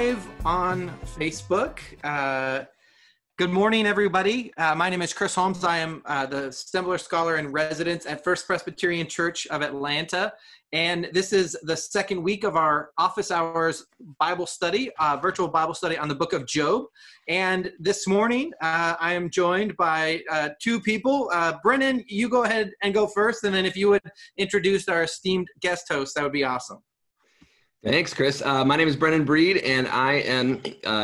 live on Facebook. Good morning, everybody. My name is Chris Holmes. I am the Stembler Scholar in Residence at First Presbyterian Church of Atlanta. And this is the second week of our office hours Bible study, virtual Bible study on the book of Job. And this morning, I am joined by two people. Brennan, you go ahead and go first. And then if you would introduce our esteemed guest host, that would be awesome. Thanks, Chris. My name is Brennan Breed, and I am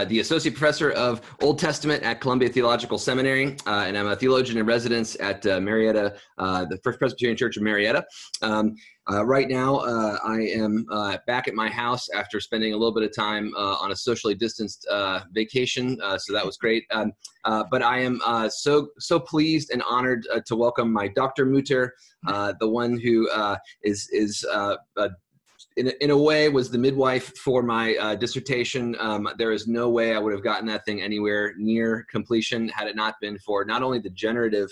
the Associate Professor of Old Testament at Columbia Theological Seminary, and I'm a theologian in residence at Marietta, the First Presbyterian Church of Marietta. Right now, I am back at my house after spending a little bit of time on a socially distanced vacation, so that was great. But I am so pleased and honored to welcome my Dr. Mutter, the one who is in a way was the midwife for my dissertation. There is no way I would have gotten that thing anywhere near completion had it not been for not only the generative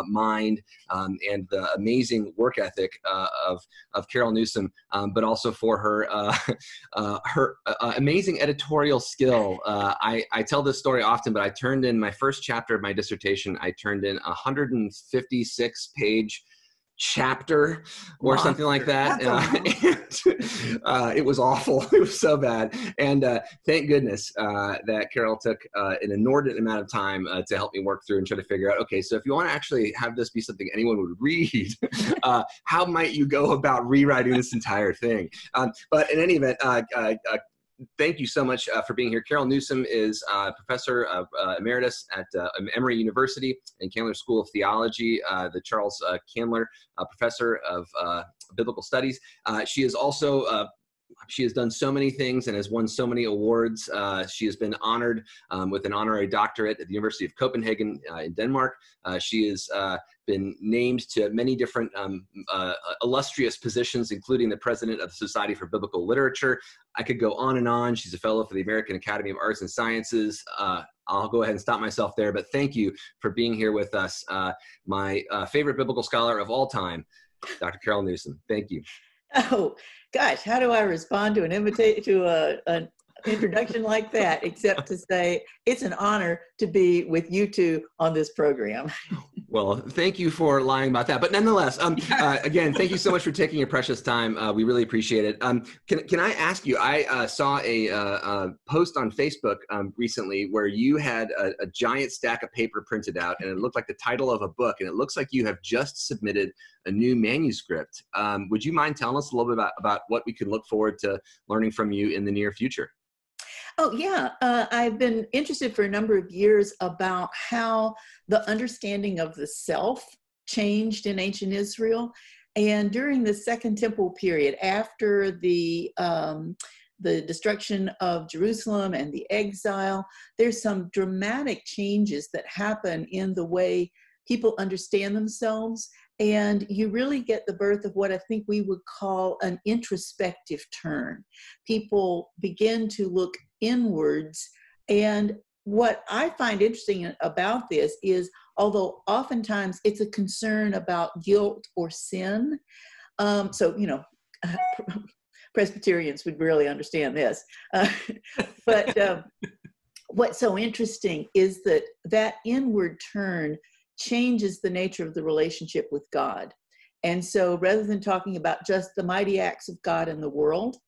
mind and the amazing work ethic of Carol Newsom, but also for her her amazing editorial skill. I tell this story often, but I turned in my first chapter of my dissertation. I turned in a 156-page chapter or something like that. And, it was awful. It was so bad. And thank goodness that Carol took an inordinate amount of time to help me work through and try to figure out, okay, so if you want to actually have this be something anyone would read, how might you go about rewriting this entire thing? But in any event, thank you so much for being here. Carol Newsom is Professor of Emeritus at Emory University and Candler School of Theology, the Charles Candler Professor of Biblical Studies. She is also she has done so many things and has won so many awards. She has been honored with an honorary doctorate at the University of Copenhagen in Denmark. She has been named to many different illustrious positions, including the president of the Society for Biblical Literature. I could go on and on. She's a fellow for the American Academy of Arts and Sciences. I'll go ahead and stop myself there, but thank you for being here with us. My favorite biblical scholar of all time, Dr. Carol Newsom. Thank you. Oh, gosh, how do I respond to an introduction like that, except to say it's an honor to be with you two on this program. Well, thank you for lying about that. But nonetheless, again, thank you so much for taking your precious time. We really appreciate it. Can I ask you, I saw a post on Facebook recently where you had a giant stack of paper printed out, and it looked like the title of a book, and it looks like you have just submitted a new manuscript. Would you mind telling us a little bit about what we can look forward to learning from you in the near future? Oh, yeah. I've been interested for a number of years about how the understanding of the self changed in ancient Israel. And during the Second Temple period, after the destruction of Jerusalem and the exile, there's some dramatic changes that happen in the way people understand themselves. And you really get the birth of what I think we would call an introspective turn. People begin to look inwards. And what I find interesting about this is, although oftentimes it's a concern about guilt or sin, Presbyterians would really understand this. But what's so interesting is that inward turn changes the nature of the relationship with God. And so rather than talking about just the mighty acts of God in the world,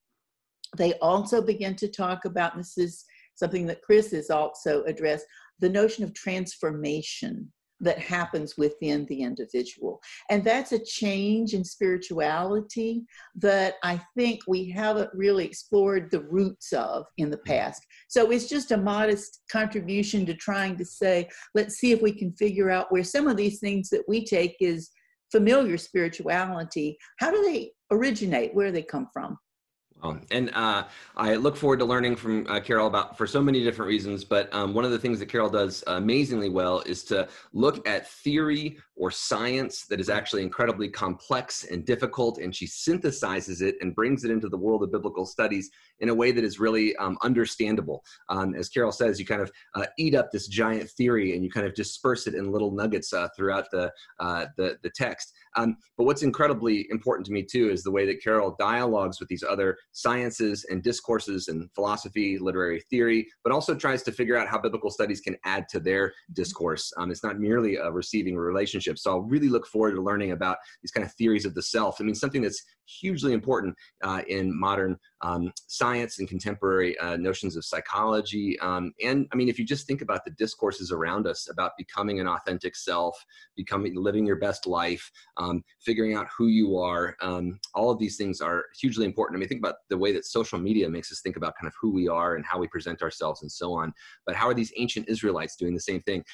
they also begin to talk about, and this is something that Chris has also addressed, the notion of transformation that happens within the individual. And that's a change in spirituality that I think we haven't really explored the roots of in the past. So it's just a modest contribution to trying to say, let's see if we can figure out where some of these things that we take is familiar spirituality, how do they originate, where do they come from? And I look forward to learning from Carol for so many different reasons, but one of the things that Carol does amazingly well is to look at theory or science that is actually incredibly complex and difficult, and she synthesizes it and brings it into the world of biblical studies in a way that is really understandable. As Carol says, you kind of eat up this giant theory and you kind of disperse it in little nuggets throughout the text. But what's incredibly important to me too is the way that Carol dialogues with these other sciences and discourses and philosophy, literary theory, but also tries to figure out how biblical studies can add to their discourse. It's not merely a receiving relationship. So I'll really look forward to learning about these kind of theories of the self. I mean, something that's hugely important in modern science and contemporary notions of psychology. And I mean, if you just think about the discourses around us about becoming an authentic self, living your best life, figuring out who you are, all of these things are hugely important. I mean, think about the way that social media makes us think about kind of who we are and how we present ourselves and so on. But how are these ancient Israelites doing the same thing?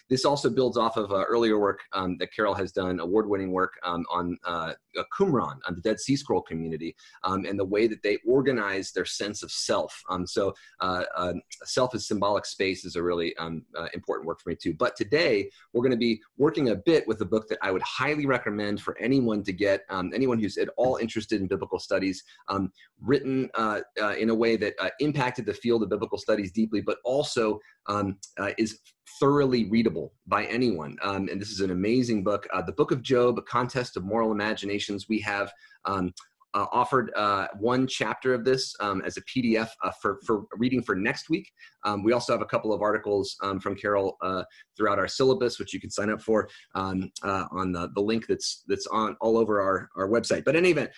This also builds off of earlier work that Carol has done, award-winning work on Qumran, on the Dead Sea Scroll community, and the way that they organize their sense of self. So self as symbolic space is a really important work for me too. But today, we're going to be working a bit with a book that I would highly recommend for anyone to get, anyone who's at all interested in biblical studies, written in a way that impacted the field of biblical studies deeply, but also is thoroughly readable by anyone. And this is an amazing book, The Book of Job, A Contest of Moral Imaginations. We have offered one chapter of this as a PDF for reading for next week. We also have a couple of articles from Carol throughout our syllabus, which you can sign up for on the link that's on all over our website. But in any event,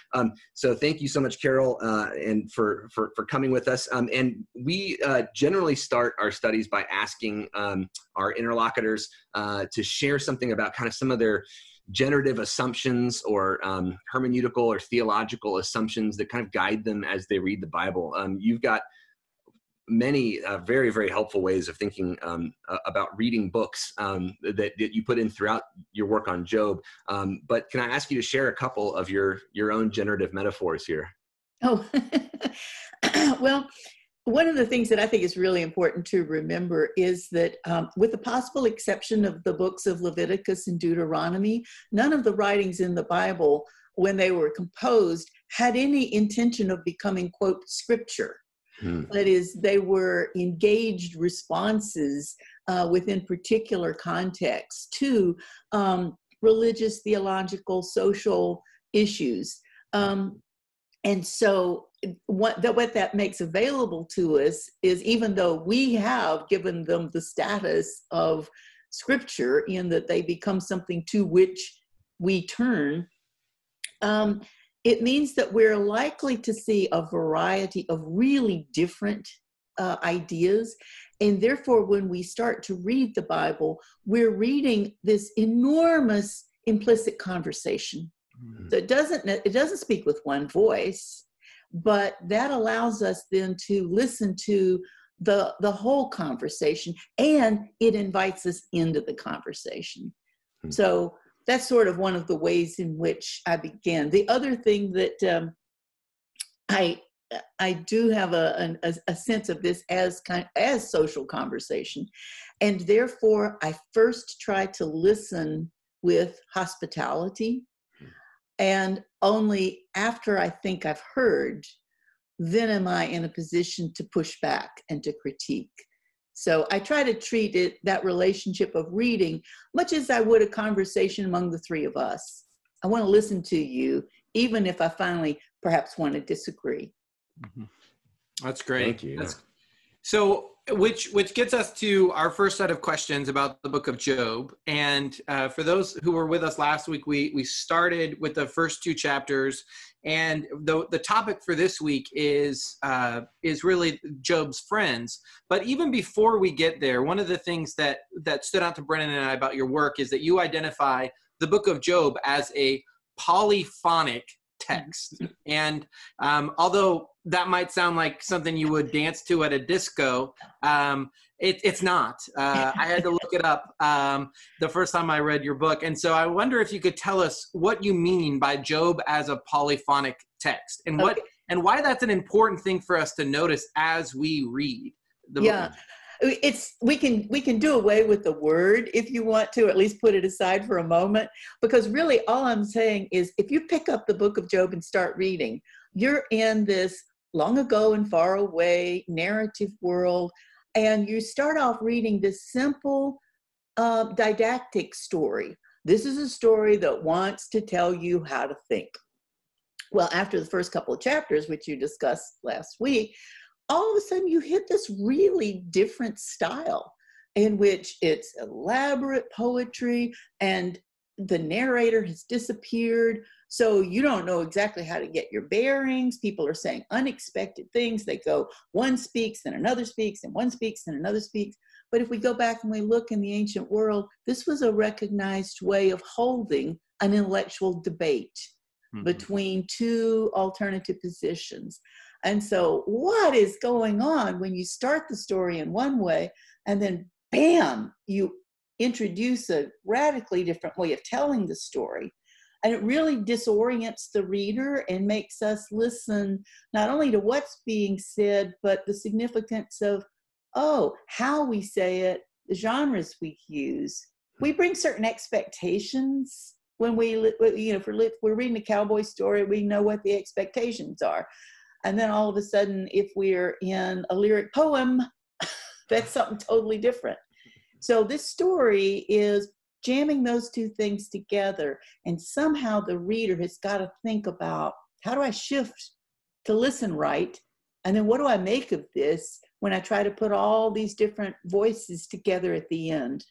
so thank you so much, Carol, and for coming with us. And we generally start our studies by asking our interlocutors to share something about kind of some of their generative assumptions or hermeneutical or theological assumptions that kind of guide them as they read the Bible. You've got many very, very helpful ways of thinking about reading books that you put in throughout your work on Job. But can I ask you to share a couple of your own generative metaphors here? Oh, well, one of the things that I think is really important to remember is that with the possible exception of the books of Leviticus and Deuteronomy, none of the writings in the Bible, when they were composed, had any intention of becoming, quote, scripture. That is, they were engaged responses within particular contexts to religious, theological, social issues. And so what that makes available to us is, even though we have given them the status of scripture in that they become something to which we turn, it means that we're likely to see a variety of really different ideas. And therefore, when we start to read the Bible, we're reading this enormous implicit conversation. So it doesn't speak with one voice, but that allows us then to listen to the whole conversation, and it invites us into the conversation. So that's sort of one of the ways in which I began. The other thing that I do have a sense of this as social conversation, and therefore I first try to listen with hospitality. And only after I think I've heard, then am I in a position to push back and to critique. So I try to treat that relationship of reading, much as I would a conversation among the three of us. I want to listen to you, even if I finally perhaps want to disagree. That's great. Thank you. So, which gets us to our first set of questions about the book of Job. And for those who were with us last week, we started with the first two chapters. And the topic for this week is really Job's friends. But even before we get there, one of the things that stood out to Brennan and I about your work is that you identify the book of Job as a polyphonic text. And although that might sound like something you would dance to at a disco, it's not. I had to look it up the first time I read your book. And so I wonder if you could tell us what you mean by Job as a polyphonic text, and and why that's an important thing for us to notice as we read the book. We can do away with the word if you want to, at least put it aside for a moment, because really all I'm saying is, if you pick up the book of Job and start reading, you're in this long ago and far away narrative world, and you start off reading this simple didactic story. This is a story that wants to tell you how to think. Well, after the first couple of chapters, which you discussed last week, all of a sudden you hit this really different style in which it's elaborate poetry and the narrator has disappeared. So you don't know exactly how to get your bearings. People are saying unexpected things. They go, one speaks, then another speaks, and one speaks, then another speaks. But if we go back and we look in the ancient world, this was a recognized way of holding an intellectual debate between two alternative positions. And so what is going on when you start the story in one way and then bam, you introduce a radically different way of telling the story? And it really disorients the reader and makes us listen not only to what's being said, but the significance of, how we say it, the genres we use. We bring certain expectations when if we're reading a cowboy story, we know what the expectations are. And then all of a sudden, if we're in a lyric poem, that's something totally different. So this story is jamming those two things together. And somehow the reader has got to think about, how do I shift to listen right? And then what do I make of this when I try to put all these different voices together at the end?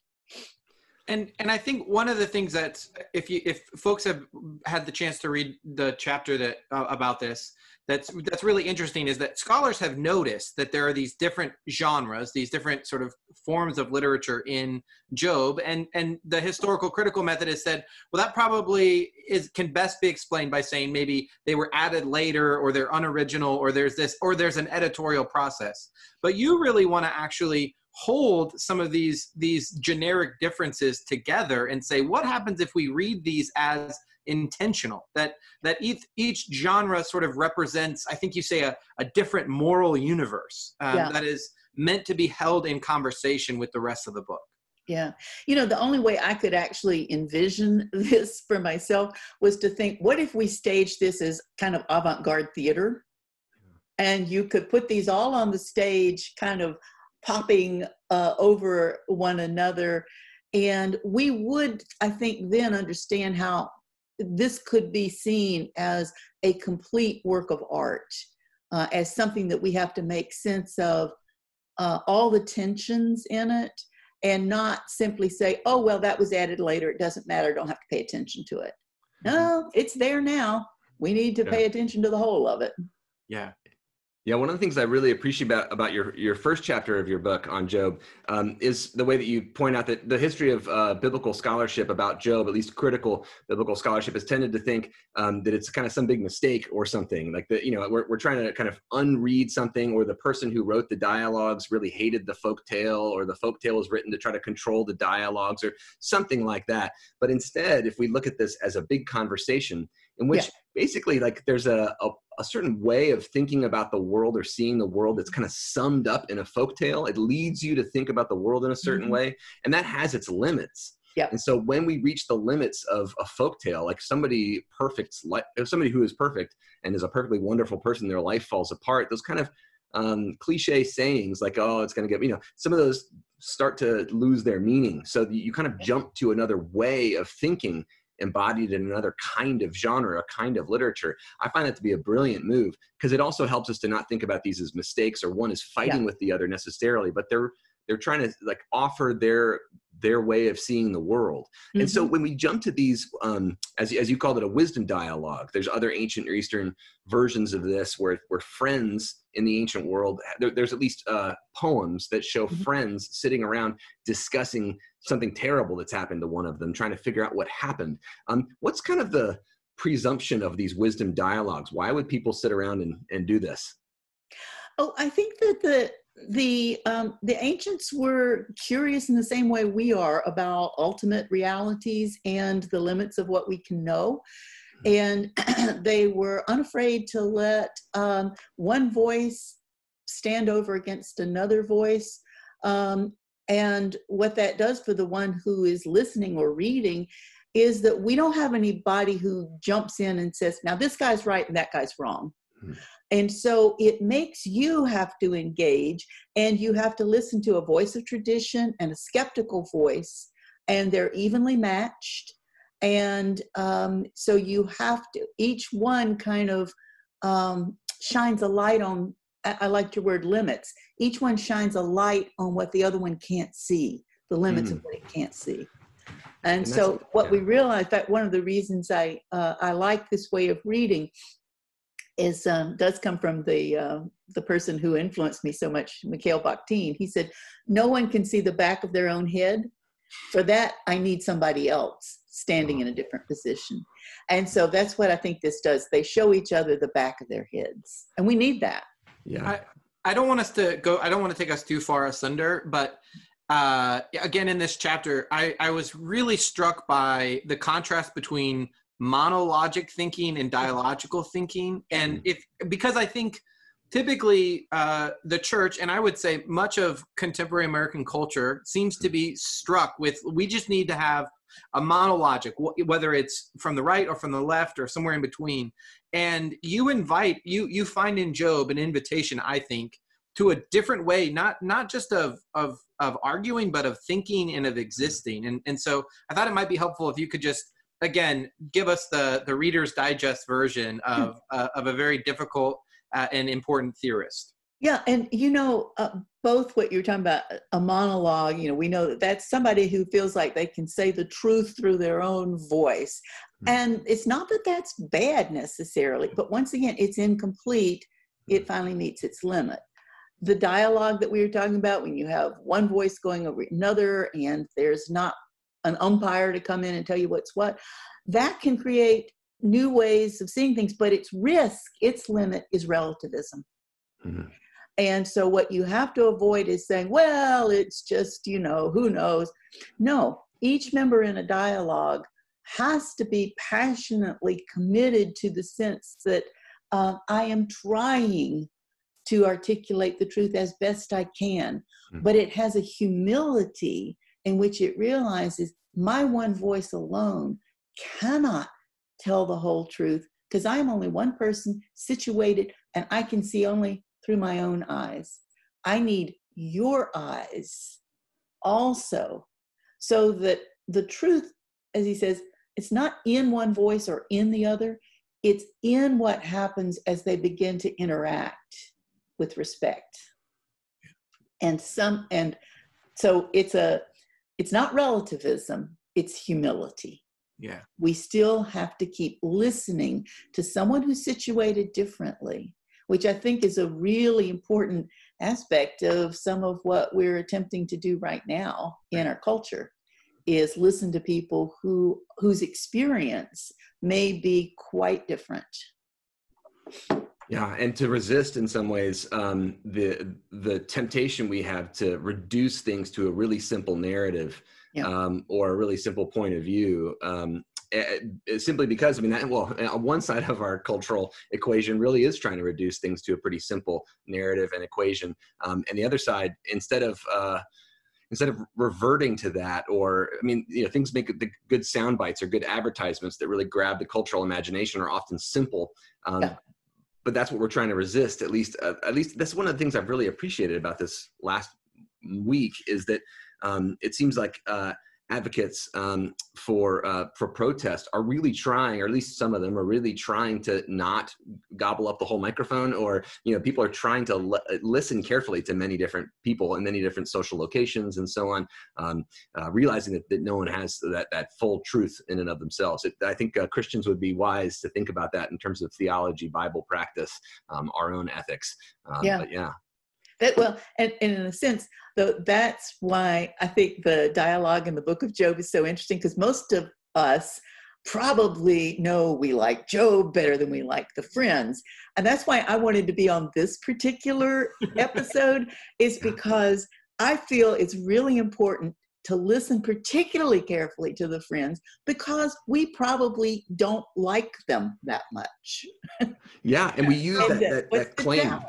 And I think one of the things that if folks have had the chance to read the chapter that about this, that's really interesting, is that scholars have noticed that there are these different genres, these different sort of forms of literature in Job, and the historical critical method has said, well, that probably can best be explained by saying maybe they were added later, or they're unoriginal, or there's an editorial process. But you really want to actually hold some of these generic differences together and say, what happens if we read these as intentional, that each genre sort of represents, I think you say, a different moral universe that is meant to be held in conversation with the rest of the book. Yeah. The only way I could actually envision this for myself was to think, what if we staged this as kind of avant-garde theater? And you could put these all on the stage, kind of popping over one another. And we would, I think, then understand how this could be seen as a complete work of art, as something that we have to make sense of all the tensions in it, and not simply say, oh, well, that was added later, it doesn't matter, don't have to pay attention to it. No, it's there now. We need to pay attention to the whole of it. Yeah. Yeah, one of the things I really appreciate about your first chapter of your book on Job is the way that you point out that the history of biblical scholarship about Job, at least critical biblical scholarship, has tended to think that it's kind of some big mistake or something. Like we're trying to kind of unread something, or the person who wrote the dialogues really hated the folk tale, or the folk tale was written to try to control the dialogues, or something like that. But instead, if we look at this as a big conversation in which basically like there's a certain way of thinking about the world, or seeing the world, that's kind of summed up in a folktale. It leads you to think about the world in a certain way, and that has its limits. Yep. And so when we reach the limits of a folktale, like somebody who is perfect and is a perfectly wonderful person, their life falls apart, those kind of cliche sayings like, oh, it's going to get, some of those start to lose their meaning. So you kind of jump to another way of thinking, embodied in another kind of genre, a kind of literature. I find that to be a brilliant move, because it also helps us to not think about these as mistakes, or one is fighting with the other necessarily, but they're trying to like offer their way of seeing the world. And so when we jump to these, as you called it, a wisdom dialogue, there's other ancient Near Eastern versions of this where friends in the ancient world, there's at least poems that show friends sitting around discussing something terrible that's happened to one of them, trying to figure out what happened. What's kind of the presumption of these wisdom dialogues? Why would people sit around and do this? Oh, I think that the ancients were curious in the same way we are about ultimate realities and the limits of what we can know. And they were unafraid to let one voice stand over against another voice. And what that does for the one who is listening or reading is that we don't have anybody who jumps in and says, now this guy's right and that guy's wrong. And so it makes you have to engage, and you have to listen to a voice of tradition and a skeptical voice, and they're evenly matched. And so you have to, each one kind of shines a light on, I like your word limits. Each one shines a light on what the other one can't see, the limits of what it can't see. And so what we realized, that one of the reasons I like this way of reading is does come from the person who influenced me so much, Mikhail Bakhtin. He said, no one can see the back of their own head. For that, I need somebody else standing in a different position. And so that's what I think this does. They show each other the back of their heads. And we need that. Yeah. I don't want us to go, I don't want to take us too far asunder, but again, in this chapter, I was really struck by the contrast between monologic thinking and dialogical thinking. And because I think typically the church, and I would say much of contemporary American culture, seems to be struck with, we just need to have a monologic, whether it's from the right or from the left or somewhere in between. And you find in Job an invitation, I think, to a different way, not just of arguing, but of thinking and of existing. And so I thought it might be helpful if you could just, again, give us the Reader's Digest version of a very difficult and important theorist. Yeah, and both what you're talking about, a monologue, we know that that's somebody who feels like they can say the truth through their own voice. And it's not that that's bad necessarily, but once again, it's incomplete. It finally meets its limit. The dialogue that we were talking about, when you have one voice going over another and there's not an umpire to come in and tell you what's what, that can create new ways of seeing things, but its risk, its limit is relativism. Mm-hmm. And so what you have to avoid is saying, well, it's just, who knows? No, each member in a dialogue has to be passionately committed to the sense that I am trying to articulate the truth as best I can. Mm-hmm. But it has a humility in which it realizes my one voice alone cannot tell the whole truth, because I am only one person situated and I can see only through my own eyes. I need your eyes also, so that the truth, as he says, it's not in one voice or in the other, it's in what happens as they begin to interact with respect. And so it's not relativism, it's humility. Yeah. We still have to keep listening to someone who's situated differently, which I think is a really important aspect of some of what we're attempting to do right now in our culture, is listen to people whose experience may be quite different. Yeah, and to resist in some ways the temptation we have to reduce things to a really simple narrative, or a really simple point of view. Simply because, on one side of our cultural equation really is trying to reduce things to a pretty simple narrative and equation. And the other side, instead of reverting to that, or, things make the good sound bites or good advertisements that really grab the cultural imagination are often simple. But that's what we're trying to resist. At least that's one of the things I've really appreciated about this last week, is that it seems like advocates for protest are really trying, or at least some of them are really trying to not gobble up the whole microphone, or people are trying to listen carefully to many different people in many different social locations and so on, realizing that no one has that full truth in and of themselves. I think Christians would be wise to think about that in terms of theology, Bible practice, our own ethics. But yeah. And in a sense, that's why I think the dialogue in the book of Job is so interesting, because most of us probably know we like Job better than we like the friends. And that's why I wanted to be on this particular episode, is because I feel it's really important to listen particularly carefully to the friends, because we probably don't like them that much. Yeah, and we use that claim.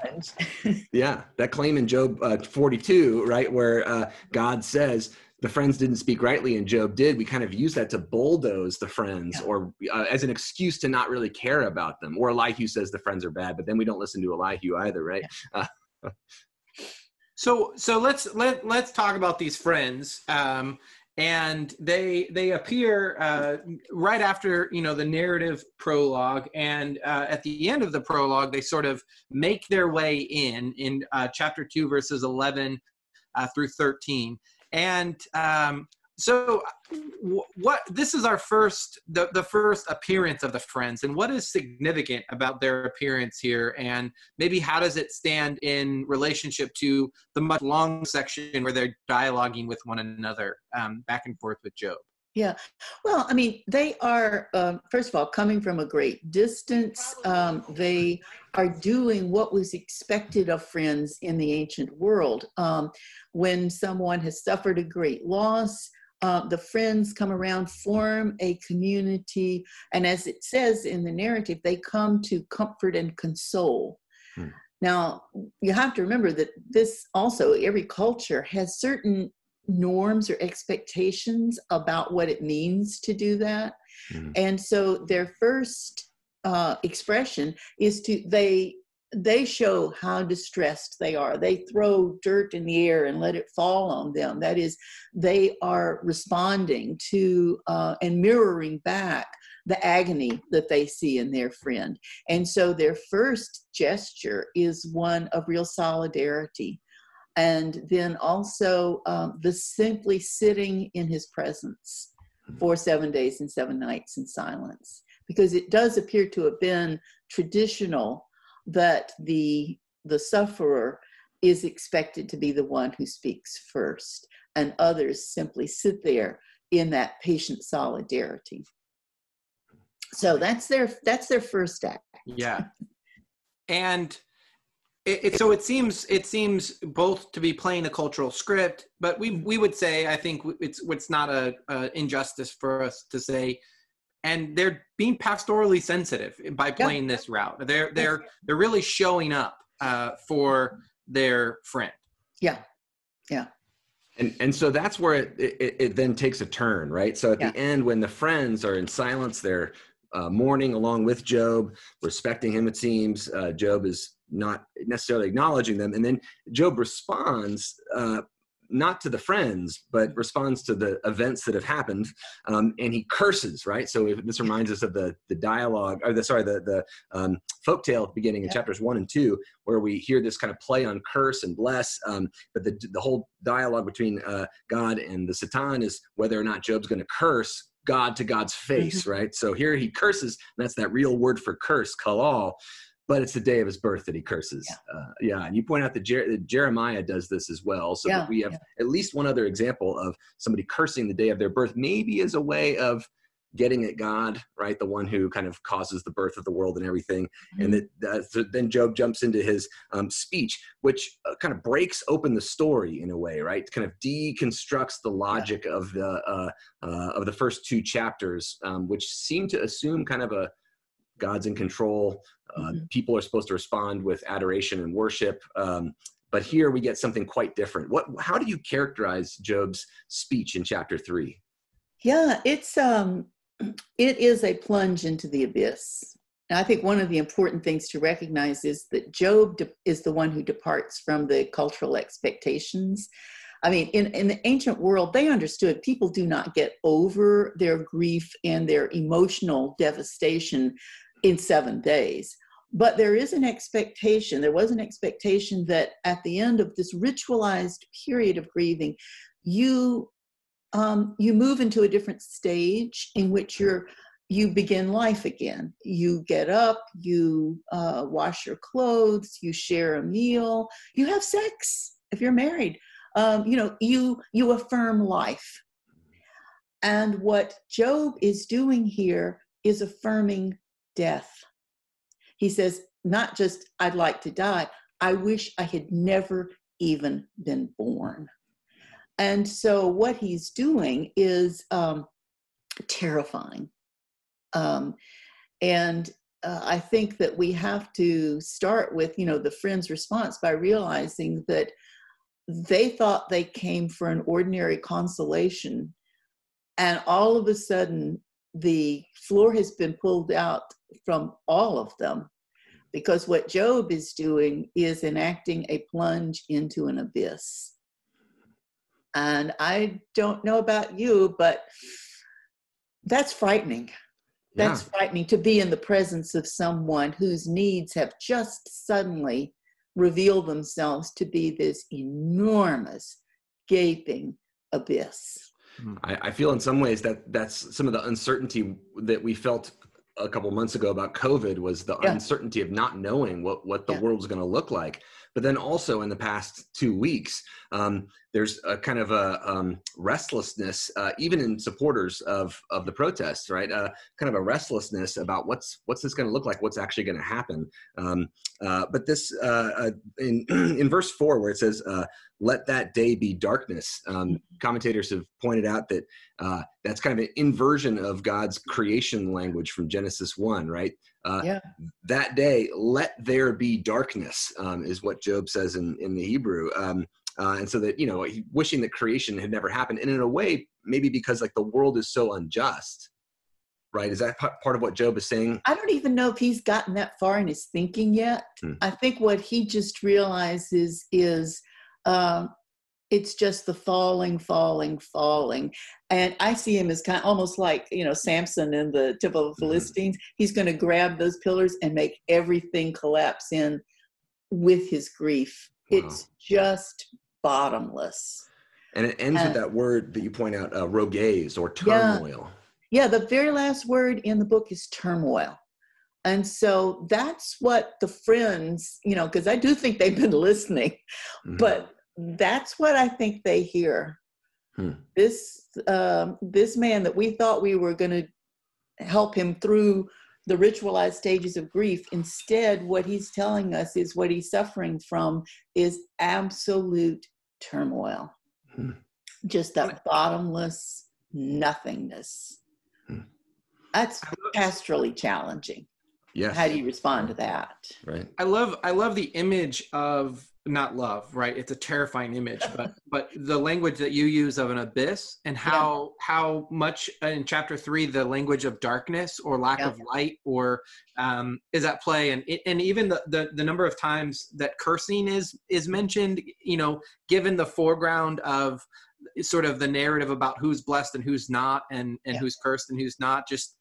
Yeah, that claim in Job 42, right, where God says the friends didn't speak rightly and Job did. We kind of use that to bulldoze the friends, or as an excuse to not really care about them. Or Elihu says the friends are bad, but then we don't listen to Elihu either, right? Yeah. So let's talk about these friends. and they appear right after the narrative prologue, and at the end of the prologue they sort of make their way in chapter 2 verses 11 through 13. And so what this is our first the first appearance of the friends, and what is significant about their appearance here, and maybe how does it stand in relationship to the much long section where they're dialoguing with one another back and forth with Job? Yeah, well, I mean, they are, first of all, coming from a great distance. They are doing what was expected of friends in the ancient world. When someone has suffered a great loss, the friends come around, form a community, and as it says in the narrative, they come to comfort and console. Now, you have to remember that this also, every culture has certain norms or expectations about what it means to do that. And so their first expression is they show how distressed they are. They throw dirt in the air and let it fall on them. That is, they are responding to and mirroring back the agony that they see in their friend. And so their first gesture is one of real solidarity. And then also the simply sitting in his presence for 7 days and 7 nights in silence, because it does appear to have been traditional that the sufferer is expected to be the one who speaks first, and others simply sit there in that patient solidarity. So that's their first act. Yeah, and so it seems both to be playing a cultural script, but we would say, I think it's not a injustice for us to say, and they're being pastorally sensitive by playing this route. They're really showing up for their friend. Yeah. And so that's where it then takes a turn, right? So at the end, when the friends are in silence, they're mourning along with Job, respecting him, it seems. Job is not necessarily acknowledging them. And then Job responds, not to the friends, but responds to the events that have happened. And he curses, right? So this reminds us of the dialogue, or the folktale at the beginning in chapters 1 and 2, where we hear this kind of play on curse and bless. But the whole dialogue between God and the Satan is whether or not Job's going to curse God to God's face, right? So here he curses, and that's that real word for curse, kalal. But it's the day of his birth that he curses. And you point out that Jeremiah does this as well. So that we have at least one other example of somebody cursing the day of their birth, maybe as a way of getting at God, right? The one who kind of causes the birth of the world and everything. And then Job jumps into his speech, which kind of breaks open the story in a way, right? Kind of deconstructs the logic of the first 2 chapters, which seem to assume kind of a God's in control. People are supposed to respond with adoration and worship. But here we get something quite different. How do you characterize Job's speech in chapter 3? Yeah, it is a plunge into the abyss. And I think one of the important things to recognize is that Job is the one who departs from the cultural expectations. I mean, in the ancient world, they understood people do not get over their grief and their emotional devastation in 7 days. But there was an expectation that at the end of this ritualized period of grieving, you move into a different stage in which you begin life again. You get up, you wash your clothes, you share a meal, you have sex if you're married. You affirm life. And what Job is doing here is affirming death. He says, not just, I'd like to die, I wish I had never even been born. And so what he's doing is terrifying. And I think that we have to start with, the friend's response by realizing that they thought they came for an ordinary consolation. And all of a sudden, the floor has been pulled out from all of them, because what Job is doing is enacting a plunge into an abyss. And I don't know about you, but that's frightening. That's frightening to be in the presence of someone whose needs have just suddenly revealed themselves to be this enormous, gaping abyss. I feel in some ways that that's some of the uncertainty that we felt a couple months ago about COVID was the uncertainty of not knowing what the world's going to look like. But then also in the past 2 weeks, there's a kind of a restlessness, even in supporters of the protests, right? Kind of a restlessness about what's this going to look like, what's actually going to happen. But this in verse 4, where it says, "Let that day be darkness," commentators have pointed out that that's kind of an inversion of God's creation language from Genesis 1, right? That day, let there be darkness, is what Job says in the Hebrew. And so that, wishing that creation had never happened. And in a way, maybe because like the world is so unjust, right? Is that part of what Job is saying? I don't even know if he's gotten that far in his thinking yet. I think what he just realizes is it's just the falling. And I see him as kind of almost like, Samson in the Temple of the Philistines. He's going to grab those pillars and make everything collapse in with his grief. Wow. It's just bottomless. And it ends with that word that you point out, rogues, or turmoil. Yeah, the very last word in the book is turmoil. And so that's what the friends, because I do think they've been listening, but that's what I think they hear. This man that we thought we were going to help him through the ritualized stages of grief, instead what he's telling us is what he's suffering from is absolute turmoil. Just that bottomless nothingness. That's pastorally challenging. Yes. How do you respond to that? Right. I love the image of, not love, right? It's a terrifying image, but the language that you use of an abyss, and how much in chapter 3 the language of darkness or lack of light or is at play, and even the number of times that cursing is mentioned, given the foreground of sort of the narrative about who's blessed and who's not, and who's cursed and who's not. Just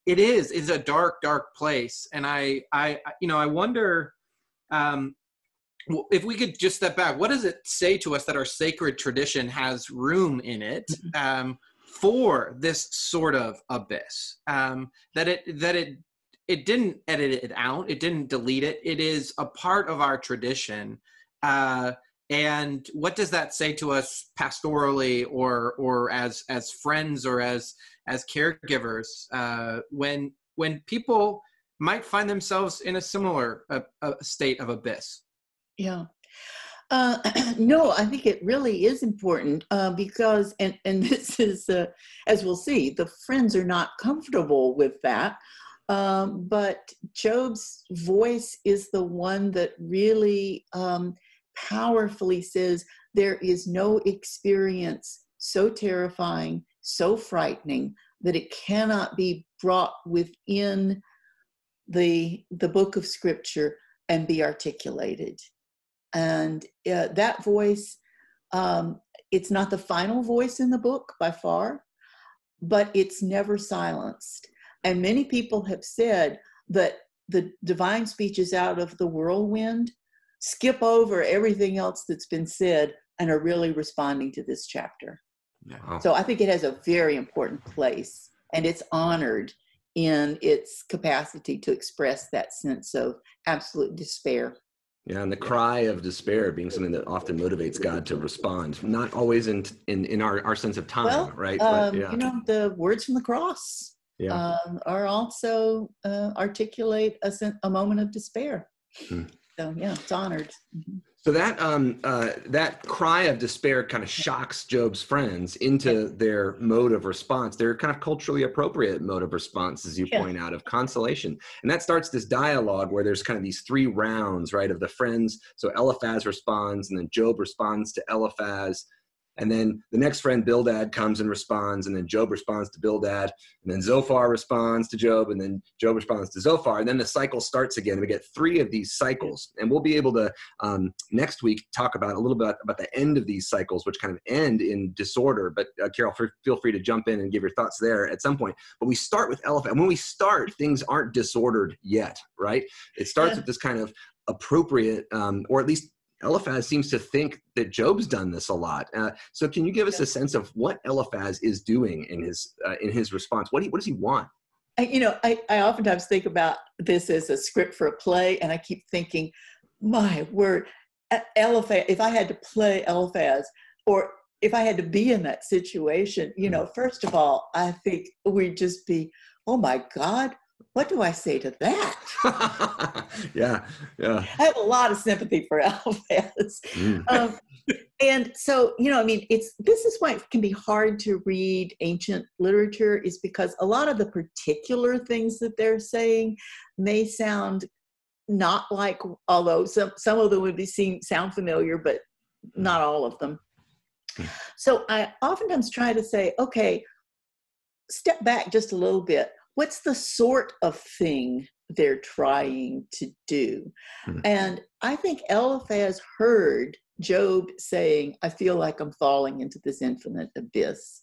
it's a dark place, and I wonder if we could just step back. What does it say to us that our sacred tradition has room in it for this sort of abyss? That it didn't edit it out, it didn't delete it. It is a part of our tradition. And what does that say to us pastorally, or as friends, or as caregivers, when people might find themselves in a similar state of abyss? Yeah. No, I think it really is important because, and this is, as we'll see, the friends are not comfortable with that. But Job's voice is the one that really powerfully says there is no experience so terrifying, so frightening, that it cannot be brought within the book of Scripture and be articulated. And that voice, it's not the final voice in the book by far, but it's never silenced. And many people have said that the divine speeches out of the whirlwind skip over everything else that's been said and are really responding to this chapter. Wow. So I think it has a very important place, and it's honored in its capacity to express that sense of absolute despair. Yeah, and the cry of despair being something that often motivates God to respond, not always in our sense of time, right? But, the words from the cross are also articulate a moment of despair. So it's honored. So that cry of despair kind of shocks Job's friends into their mode of response, their kind of culturally appropriate mode of response, as you point out, of consolation. And that starts this dialogue where there's kind of these 3 rounds, right, of the friends. So Eliphaz responds, and then Job responds to Eliphaz. And then the next friend, Bildad, comes and responds, and then Job responds to Bildad, and then Zophar responds to Job, and then Job responds to Zophar, and then the cycle starts again. We get 3 of these cycles, and we'll be able to next week talk about a little bit about the end of these cycles, which kind of end in disorder. But Carol, feel free to jump in and give your thoughts there at some point. But we start with Eliphaz. When we start, things aren't disordered yet, right? It starts with this kind of appropriate, or at least Eliphaz seems to think that Job's done this a lot. So can you give us a sense of what Eliphaz is doing in his response? What does he want? I oftentimes think about this as a script for a play, and I keep thinking, my word, Eliphaz, if I had to play Eliphaz, or if I had to be in that situation, first of all, I think we'd just be, oh my God, what do I say to that? Yeah. I have a lot of sympathy for Eliphaz. And so, this is why it can be hard to read ancient literature, is because a lot of the particular things that they're saying may sound not like, although some of them would sound familiar, but not all of them. So I oftentimes try to say, okay, step back just a little bit. What's the sort of thing they're trying to do? And I think Eliphaz heard Job saying, I feel like I'm falling into this infinite abyss.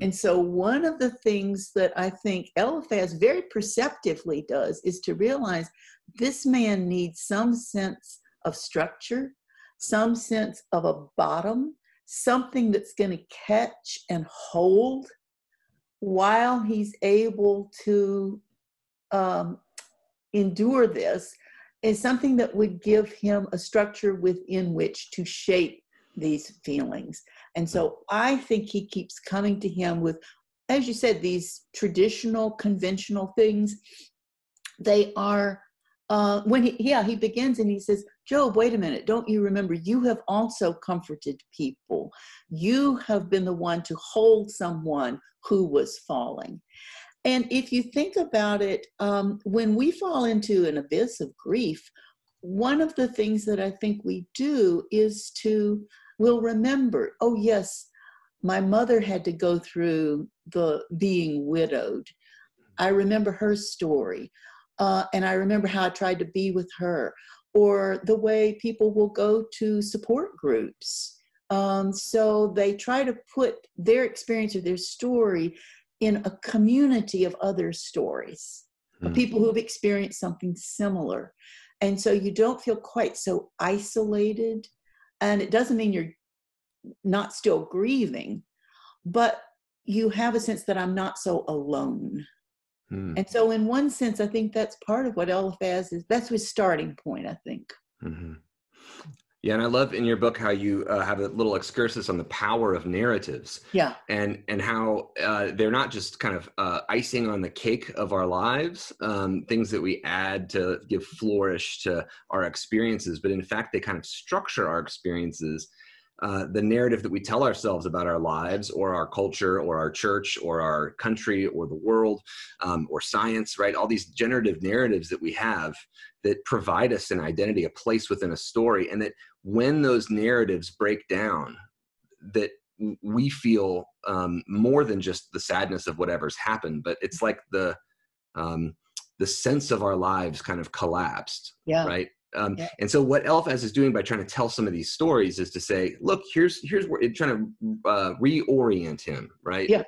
And so one of the things that I think Eliphaz very perceptively does is to realize this man needs some sense of structure, some sense of a bottom, something that's going to catch and hold while he's able to endure this, is something that would give him a structure within which to shape these feelings. And so I think he keeps coming to him with, as you said, these traditional, conventional things. They are, when he begins and he says, Job, wait a minute, don't you remember, you have also comforted people. You have been the one to hold someone who was falling. And if you think about it, when we fall into an abyss of grief, one of the things that I think we do is we'll remember, oh yes, my mother had to go through the being widowed. I remember her story. And I remember how I tried to be with her, or the way people will go to support groups. So they try to put their experience or their story in a community of other stories, of people who have experienced something similar. And so you don't feel quite so isolated. And it doesn't mean you're not still grieving, but you have a sense that I'm not so alone. And so in one sense, I think that's part of what Eliphaz is. That's his starting point, I think. Yeah, and I love in your book how you have a little excursus on the power of narratives. Yeah. And how they're not just kind of icing on the cake of our lives, things that we add to give flourish to our experiences, but in fact, they kind of structure our experiences. The narrative that we tell ourselves about our lives or our culture or our church or our country or the world or science, right? All these generative narratives that we have that provide us an identity, a place within a story. And that when those narratives break down, that we feel more than just the sadness of whatever's happened, but it's like the sense of our lives kind of collapsed, right? And so what Eliphaz is doing by trying to tell some of these stories is to say, look, here's where it's trying to reorient him, right? Yeah.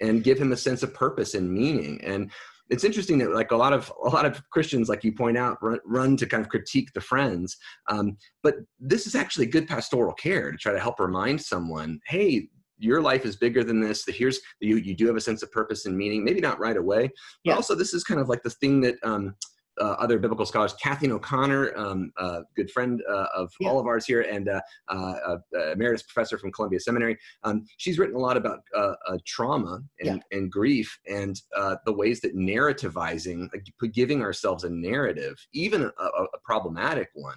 And give him a sense of purpose and meaning. And it's interesting that like a lot of Christians, like you point out, run to kind of critique the friends. But this is actually good pastoral care to try to help remind someone, hey, your life is bigger than this. That you do have a sense of purpose and meaning, maybe not right away, but also this is kind of like the thing that other biblical scholars, Kathleen O'Connor, a good friend of all of ours here, and emeritus professor from Columbia Seminary. She's written a lot about trauma and grief and the ways that narrativizing, like giving ourselves a narrative, even a problematic one,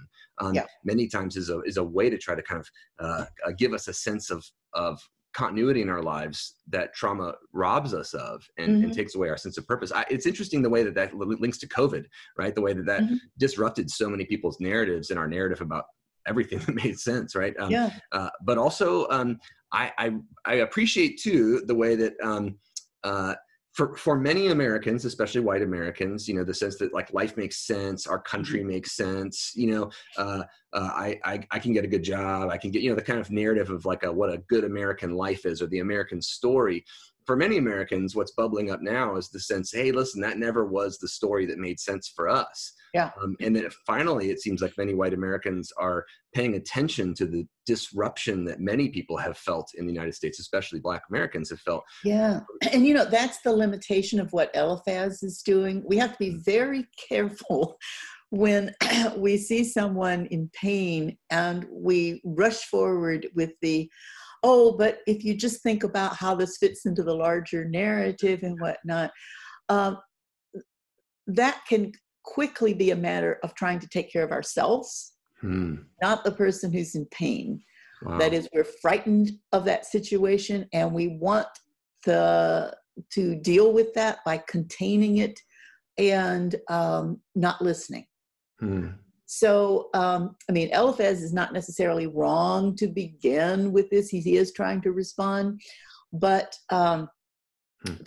many times is a way to try to kind of give us a sense of continuity in our lives that trauma robs us of and takes away our sense of purpose. It's interesting the way that links to COVID, right? The way that disrupted so many people's narratives and our narrative about everything that made sense, right? Yeah. But also, I appreciate too the way that for many Americans, especially white Americans, the sense that like life makes sense, our country makes sense. I can get a good job, I can get the kind of narrative of like what a good American life is, or the American story. For many Americans, what's bubbling up now is the sense, hey, listen, that never was the story that made sense for us. Yeah. And then finally, it seems like many white Americans are paying attention to the disruption that many people have felt in the United States, especially Black Americans have felt. Yeah. And, that's the limitation of what Eliphaz is doing. We have to be very careful when we see someone in pain and we rush forward with but if you just think about how this fits into the larger narrative and whatnot, that can quickly be a matter of trying to take care of ourselves, not the person who's in pain. Wow. That is, we're frightened of that situation and we want to deal with that by containing it and not listening. So, Eliphaz is not necessarily wrong to begin with this. He is trying to respond, but the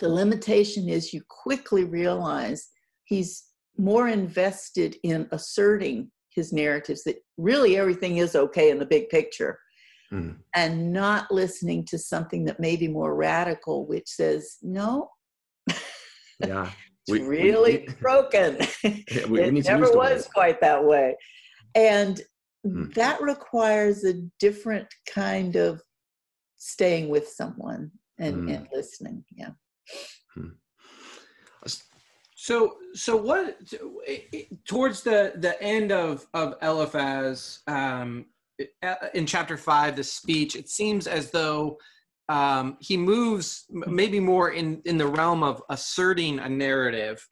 limitation is you quickly realize he's more invested in asserting his narratives that really everything is okay in the big picture, and not listening to something that may be more radical, which says, no, yeah, it's really broken. It never was quite that way. And that requires a different kind of staying with someone and listening. Yeah. So what towards the end of Eliphaz in chapter 5, the speech, it seems as though he moves maybe more in the realm of asserting a narrative,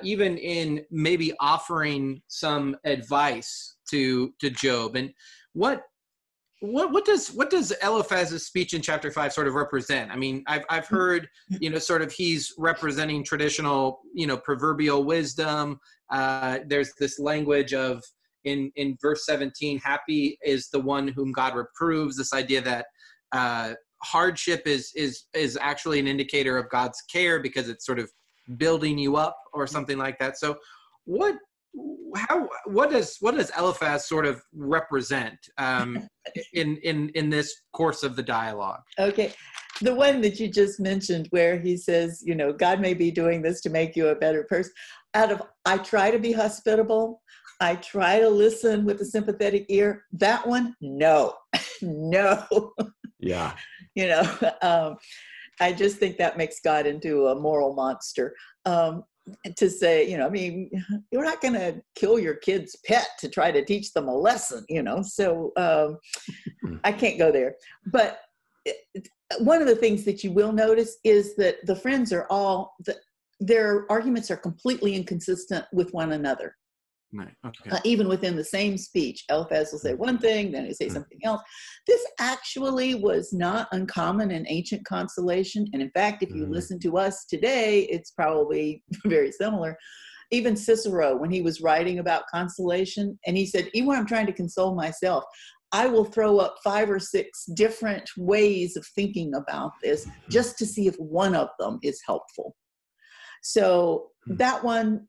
even in maybe offering some advice to Job. And what does Eliphaz's speech in chapter 5 sort of represent? I mean, I've heard, sort of he's representing traditional, proverbial wisdom. There's this language of in verse 17, happy is the one whom God reproves. This idea that hardship is actually an indicator of God's care because it's sort of building you up or something like that. So what does Eliphaz sort of represent in this course of the dialogue? Okay. The one that you just mentioned where he says, God may be doing this to make you a better person. I try to be hospitable. I try to listen with a sympathetic ear. That one, no. Yeah. I just think that makes God into a moral monster. To say, you're not going to kill your kid's pet to try to teach them a lesson, so I can't go there. But one of the things that you will notice is that the friends are their arguments are completely inconsistent with one another. Right. Okay. Even within the same speech, Eliphaz will say one thing, then he'll say something else. This actually was not uncommon in ancient consolation. And in fact, if you listen to us today, it's probably very similar. Even Cicero, when he was writing about consolation, and he said, even when I'm trying to console myself, I will throw up 5 or 6 different ways of thinking about this just to see if one of them is helpful. So that one,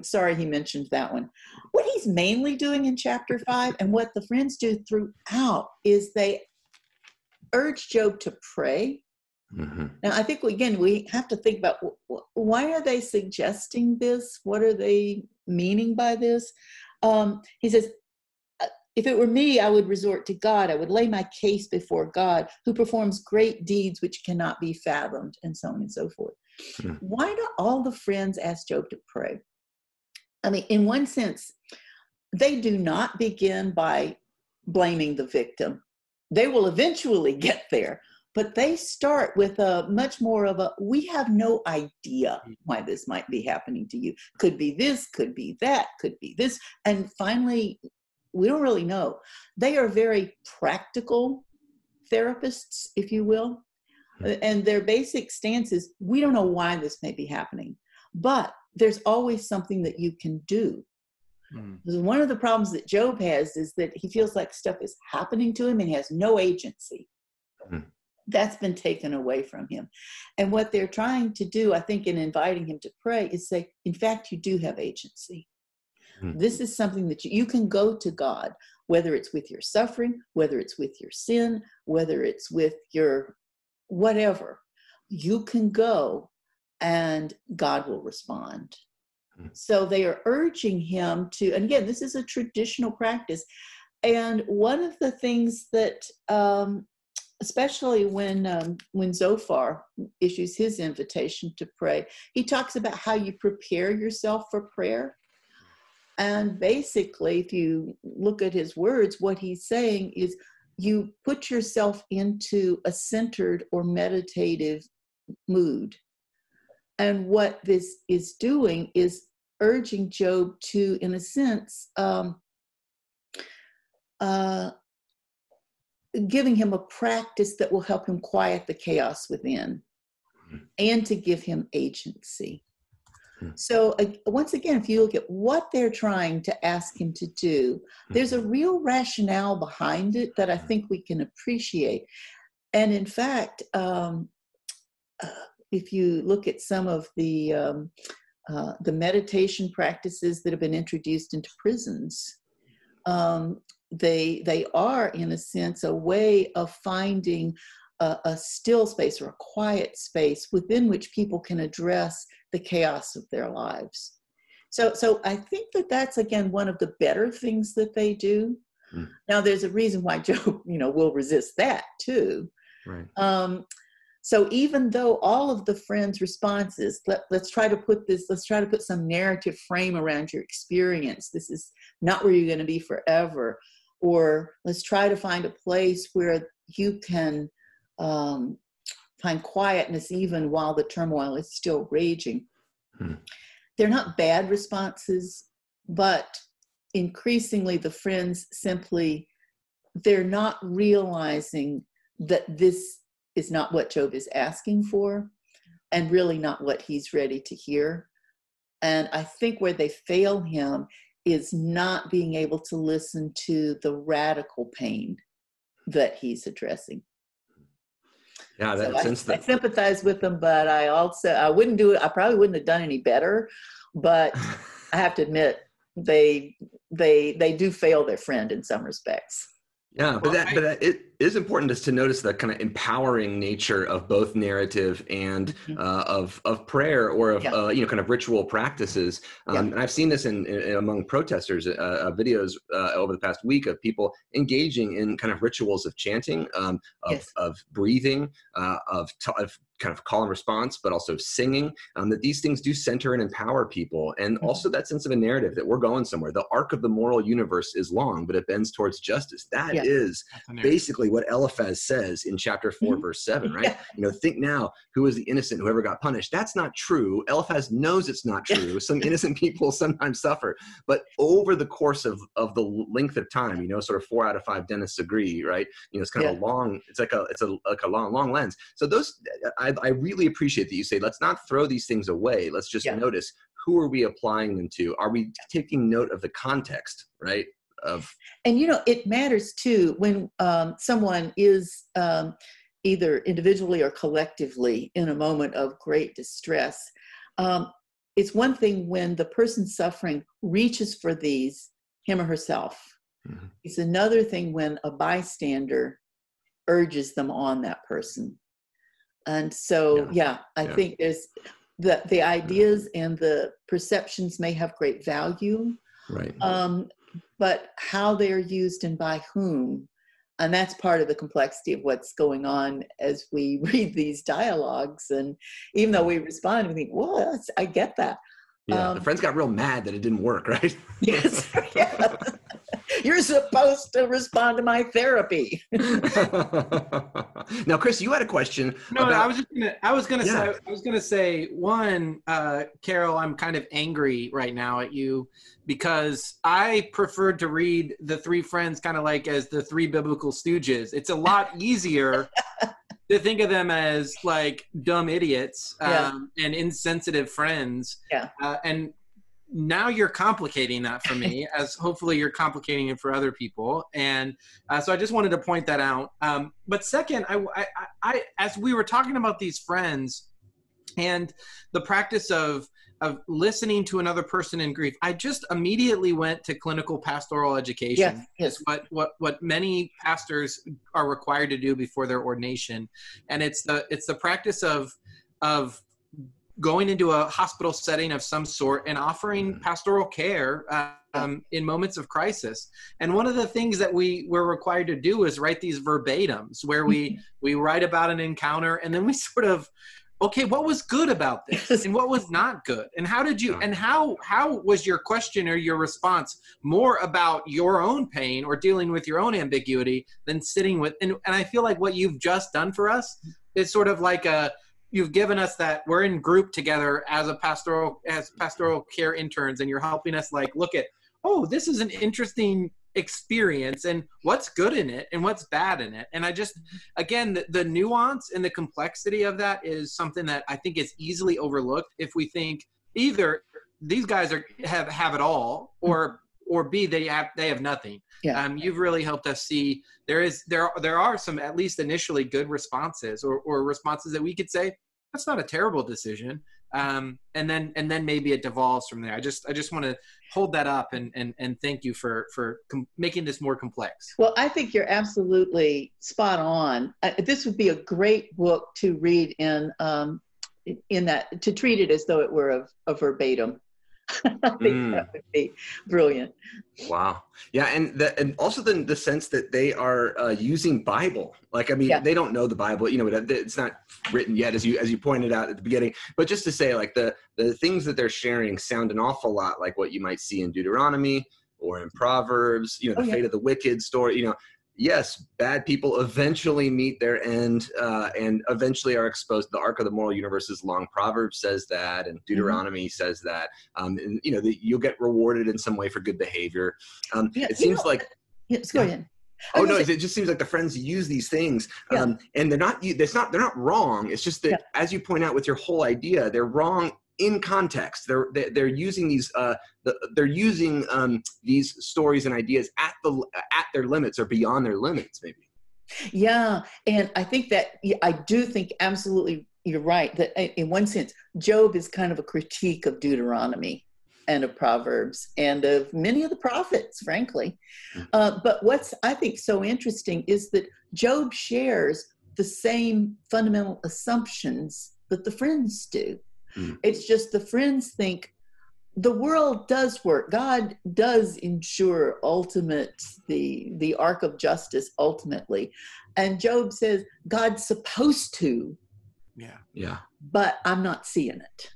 sorry he mentioned that one. What he's mainly doing in chapter 5 and what the friends do throughout is they urge Job to pray. Now, I think, again, we have to think about why are they suggesting this? What are they meaning by this? He says, if it were me, I would resort to God. I would lay my case before God, who performs great deeds which cannot be fathomed, and so on and so forth. Why do all the friends ask Job to pray? I mean, in one sense, they do not begin by blaming the victim. They will eventually get there, but they start with a much more of we have no idea why this might be happening to you. Could be this, could be that, could be this. And finally, we don't really know. They are very practical therapists, if you will. And their basic stance is, we don't know why this may be happening, but there's always something that you can do. Because one of the problems that Job has is that he feels like stuff is happening to him and he has no agency. That's been taken away from him. And what they're trying to do, I think, in inviting him to pray is say, in fact, you do have agency. This is something that you can go to God, whether it's with your suffering, whether it's with your sin, whether it's with your whatever. You can go and God will respond. So they are urging him to, and again, this is a traditional practice. And one of the things that, especially when Zophar issues his invitation to pray, he talks about how you prepare yourself for prayer. And basically, if you look at his words, what he's saying is you put yourself into a centered or meditative mood. And what this is doing is urging Job to, in a sense, giving him a practice that will help him quiet the chaos within and to give him agency. So once again, if you look at what they're trying to ask him to do, there's a real rationale behind it that I think we can appreciate. And in fact, if you look at some of the meditation practices that have been introduced into prisons, they are, in a sense, a way of finding a still space or a quiet space within which people can address the chaos of their lives. So I think that that's, again, one of the better things that they do. Now, there's a reason why Job, will resist that too. Right. So even though all of the friends' responses, let's try to put some narrative frame around your experience. This is not where you're going to be forever. Or let's try to find a place where you can find quietness even while the turmoil is still raging. They're not bad responses, but increasingly the friends simply, they're not realizing that this is not what Job is asking for and really not what he's ready to hear. And I think where they fail him is not being able to listen to the radical pain that he's addressing. Yeah, I sympathize with them, but I probably wouldn't have done any better, but I have to admit they do fail their friend in some respects. Yeah, but it is important just to notice the kind of empowering nature of both narrative and of prayer or of kind of ritual practices. And I've seen this in among protesters videos over the past week of people engaging in kind of rituals of chanting, of breathing, of kind of call and response, but also singing, that these things do center and empower people. And also that sense of a narrative that we're going somewhere. The arc of the moral universe is long, but it bends towards justice. That is basically what Eliphaz says in chapter 4, verse 7, right? Think now, who is the innocent who ever got punished? That's not true. Eliphaz knows it's not true. Some innocent people sometimes suffer, but over the course of the length of time, sort of 4 out of 5 dentists agree, right? It's kind of a long, it's like a long lens. So those, I really appreciate that you say, let's not throw these things away. Let's just notice, who are we applying them to? Are we taking note of the context, right? And it matters too when someone is either individually or collectively in a moment of great distress. It's one thing when the person suffering reaches for these, him or herself. It's another thing when a bystander urges them on that person. And so, I think there's the ideas and the perceptions may have great value, right? But how they're used and by whom, and that's part of the complexity of what's going on as we read these dialogues. And even though we respond, we think, well, I get that. Yeah, the friends got real mad that it didn't work, right? Yes. You're supposed to respond to my therapy. Now, Chris, you had a question. No, I was gonna say one, Carol, I'm kind of angry right now at you because I preferred to read the three friends kind of like as the three biblical stooges. It's a lot easier to think of them as like dumb idiots and insensitive friends. Yeah. And now you're complicating that for me, as hopefully you're complicating it for other people. And so I just wanted to point that out. But second, I as we were talking about these friends and the practice of listening to another person in grief, I just immediately went to clinical pastoral education. Yes. What many pastors are required to do before their ordination. And it's the practice of going into a hospital setting of some sort and offering pastoral care in moments of crisis. And one of the things that we were required to do is write these verbatims where we write about an encounter, and then we sort of, okay, what was good about this and what was not good? And how did you, and how was your question or your response more about your own pain or dealing with your own ambiguity than sitting with, and I feel like what you've just done for us is sort of like you've given us that we're in group together as pastoral care interns, and you're helping us like look at, oh, this is an interesting experience and what's good in it and what's bad in it. And I just, again, the nuance and the complexity of that is something that I think is easily overlooked if we think either these guys have it all, or B, they have nothing. Yeah. You've really helped us see there are some at least initially good responses or responses that we could say that's not a terrible decision, and then maybe it devolves from there. I just want to hold that up and thank you for making this more complex. Well, I think you're absolutely spot on. This would be a great book to read in that, to treat it as though it were a verbatim. I think that would be brilliant. Wow. Yeah. And also the sense that they are using Bible. Like, I mean, they don't know the Bible, it's not written yet, as you pointed out at the beginning, but just to say, like, the things that they're sharing sound an awful lot like what you might see in Deuteronomy or in Proverbs, the fate of the wicked story, yes, bad people eventually meet their end and eventually are exposed. The arc of the moral universe is long. Proverbs says that, and Deuteronomy says that. And you'll get rewarded in some way for good behavior. It seems like. Yes, go ahead. Oh no! It just seems like the friends use these things, and they're not wrong. It's just that, as you point out with your whole idea, they're wrong in context. They're using these these stories and ideas at their limits or beyond their limits, maybe. Yeah, and I think that I do think absolutely you're right that in one sense, Job is kind of a critique of Deuteronomy and of Proverbs and of many of the prophets, frankly. But what's I think so interesting is that Job shares the same fundamental assumptions that the friends do. It's just the friends think the world does work. God does ensure the arc of justice ultimately. And Job says, God's supposed to. Yeah. But I'm not seeing it.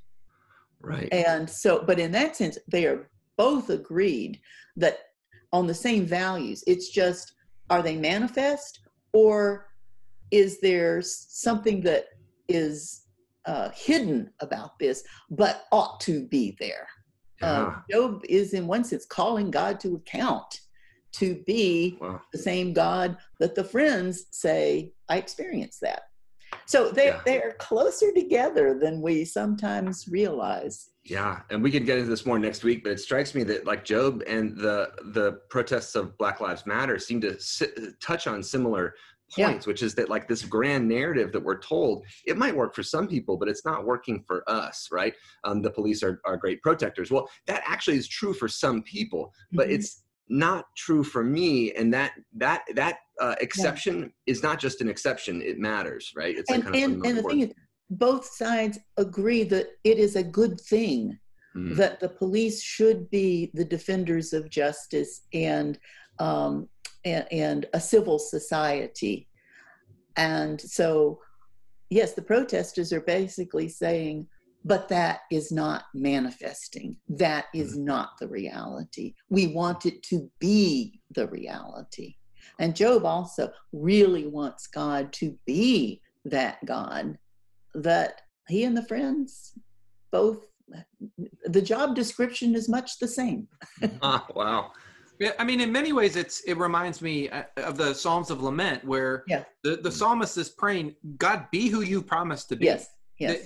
Right. And so, but in that sense, they are both agreed that on the same values. It's just, are they manifest, or is there something that is hidden about this, but ought to be there? Job is, in one sense, calling God to account to be the same God that the friends say, I experienced that. So they're closer together than we sometimes realize. Yeah, and we can get into this more next week, but it strikes me that, like, Job and the protests of Black Lives Matter seem to touch on similar points, which is that, like, this grand narrative that we're told, it might work for some people, but it's not working for us, right? The police are great protectors. Well, that actually is true for some people, but it's not true for me. And that exception is not just an exception; it matters, right? It's and the thing is, both sides agree that it is a good thing that the police should be the defenders of justice and a civil society. And so, yes, the protesters are basically saying, but that is not manifesting. That is not the reality. We want it to be the reality. And Job also really wants God to be that God that he and the friends both, the job description is much the same. Wow. Yeah, I mean, in many ways, it reminds me of the Psalms of Lament, where the psalmist is praying, God, be who you promised to be. Yes.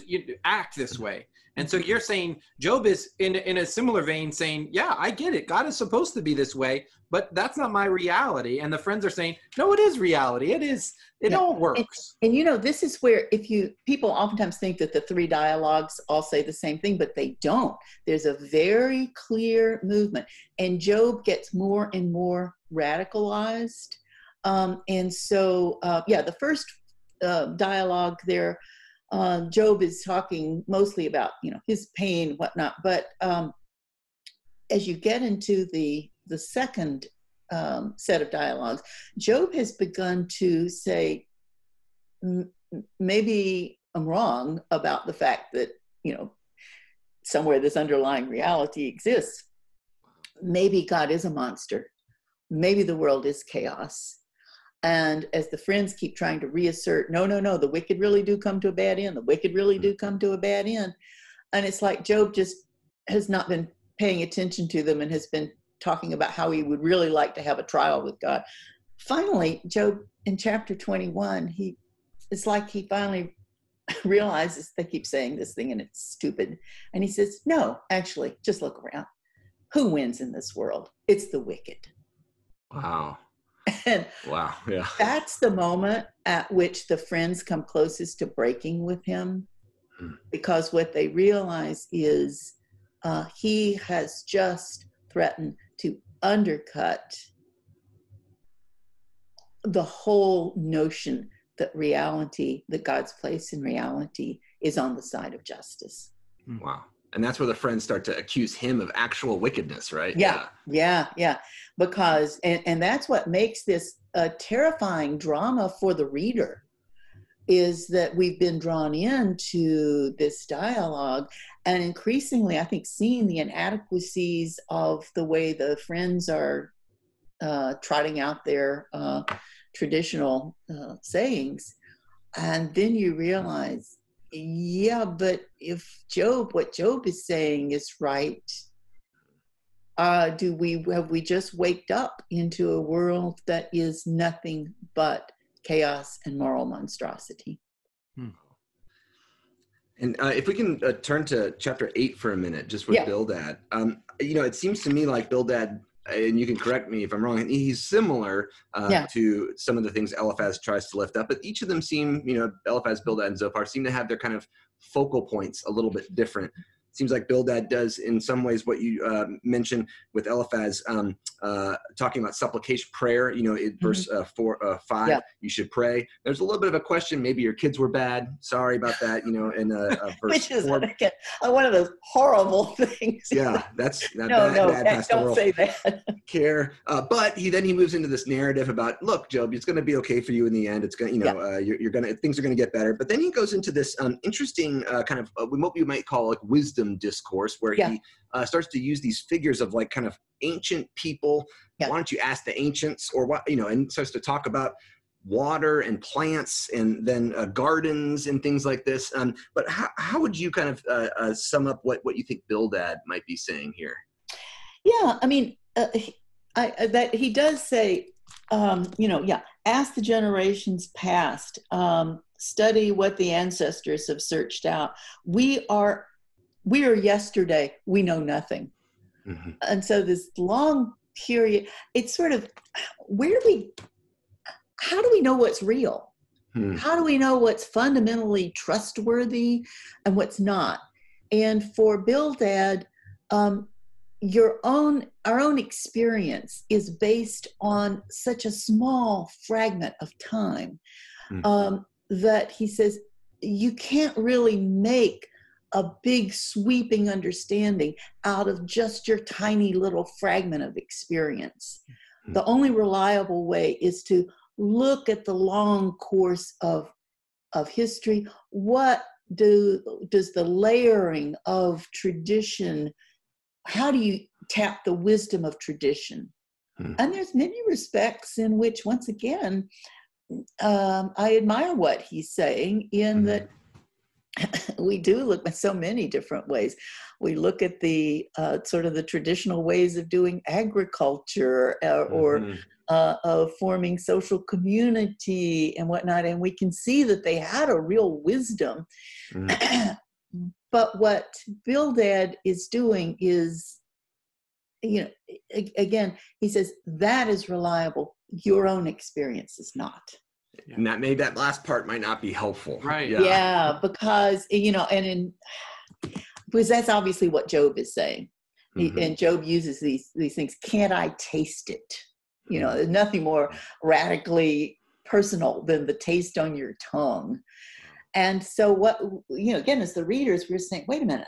You act this way. And so you're saying Job is in a similar vein saying, yeah, I get it. God is supposed to be this way, but that's not my reality. And the friends are saying, no, it is reality. It all works. And this is where people oftentimes think that the three dialogues all say the same thing, but they don't. There's a very clear movement, and Job gets more and more radicalized. And so, the first dialogue there, Job is talking mostly about, his pain, whatnot. But as you get into the second set of dialogues, Job has begun to say, maybe I'm wrong about the fact that, somewhere this underlying reality exists. Maybe God is a monster. Maybe the world is chaos. And as the friends keep trying to reassert, no, the wicked really do come to a bad end. The wicked really do come to a bad end. And it's like Job just has not been paying attention to them and has been talking about how he would really like to have a trial with God. Finally, Job in chapter 21, it's like he finally realizes they keep saying this thing and it's stupid. And he says, no, actually, just look around. Who wins in this world? It's the wicked. Wow. And wow, yeah. That's the moment at which the friends come closest to breaking with him, because what they realize is he has just threatened to undercut the whole notion that God's place in reality is on the side of justice. Wow. And that's where the friends start to accuse him of actual wickedness, right? Yeah. Because, and that's what makes this a terrifying drama for the reader, is that we've been drawn into this dialogue and increasingly, I think, seeing the inadequacies of the way the friends are trotting out their traditional sayings. And then you realize, yeah, but if what Job is saying is right, have we just waked up into a world that is nothing but chaos and moral monstrosity? And if we can turn to chapter 8 for a minute, just with Bildad. It seems to me like Bildad, and you can correct me if I'm wrong, he's similar to some of the things Eliphaz tries to lift up, but each of them seem, Eliphaz, Bildad, and Zophar seem to have their kind of focal points a little bit different. Seems like Bildad does in some ways what you mentioned with Eliphaz, talking about supplication, prayer, in verse 5, you should pray. There's a little bit of a question. Maybe your kids were bad. Sorry about that, in verse Which is 4. one of those horrible things. Yeah, that's bad don't say that. Care. But he moves into this narrative about, look, Job, it's going to be okay for you in the end. It's going to, things are going to get better. But then he goes into this interesting kind of what we might call like wisdom discourse, where he starts to use these figures of like kind of ancient people. Why don't you ask the ancients, or what, and starts to talk about water and plants and then gardens and things like this. But how would you kind of sum up what you think Bildad might be saying here? Yeah, I mean, that he does say, ask the generations past, study what the ancestors have searched out. We are yesterday, we know nothing. Mm-hmm. And so this long period, it's sort of, how do we know what's our How do we know what's fundamentally trustworthy and what's not? And for Bildad, our own experience is based on such a small fragment of time that he says you can't really make a big sweeping understanding out of just your tiny little fragment of experience. The only reliable way is to look at the long course of history. What does the layering of tradition, how do you tap the wisdom of tradition? And there's many respects in which, once again, I admire what he's saying in that we do look at so many different ways. We look at the sort of the traditional ways of doing agriculture or of forming social community and whatnot, and we can see that they had a real wisdom. But what Bildad is doing is, again, he says that is reliable. Your own experience is not. And that last part might not be helpful. Right. Yeah, because, because that's obviously what Job is saying. And Job uses these things. Can't I taste it? There's nothing more radically personal than the taste on your tongue. And so what, again, as the readers, we're saying, wait a minute.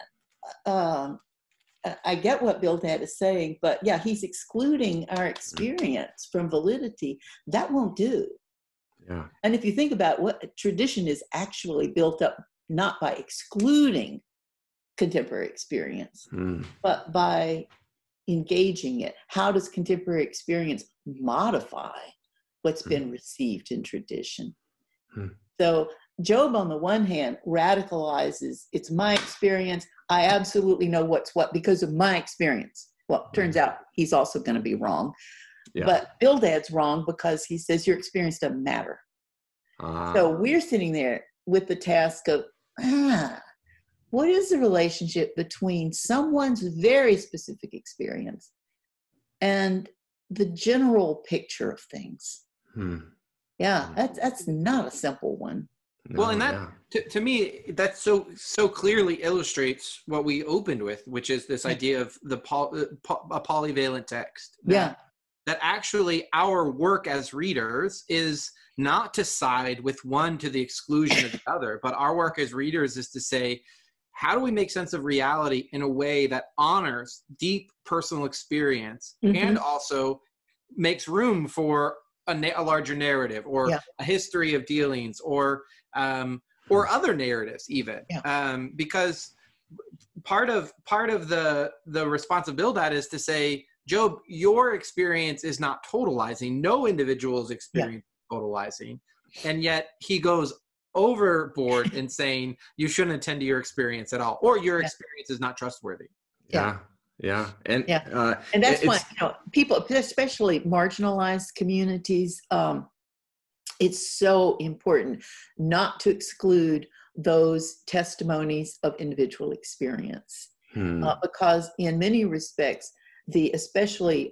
I get what Bildad is saying, but yeah, he's excluding our experience from validity. That won't do. Yeah. And if you think about what tradition is actually built up, not by excluding contemporary experience, but by engaging it. How does contemporary experience modify what's been received in tradition? So Job, on the one hand, radicalizes, it's my experience. I absolutely know what's what because of my experience. Well, it turns out he's also going to be wrong. Yeah. But Bildad's wrong because he says your experience doesn't matter. So we're sitting there with the task of, what is the relationship between someone's very specific experience and the general picture of things? Yeah, that's not a simple one. No, well, and that to me, that so clearly illustrates what we opened with, which is this idea of a polyvalent text. That actually our work as readers is not to side with one to the exclusion of the other, but our work as readers is to say, how do we make sense of reality in a way that honors deep personal experience and also makes room for a larger narrative or a history of dealings or other narratives even, because part of the response of Bildad is to say, Job, your experience is not totalizing. No individual's experience is totalizing, and yet he goes overboard in saying you shouldn't attend to your experience at all, or your experience is not trustworthy. And that's why people, especially marginalized communities, it's so important not to exclude those testimonies of individual experience, because in many respects, especially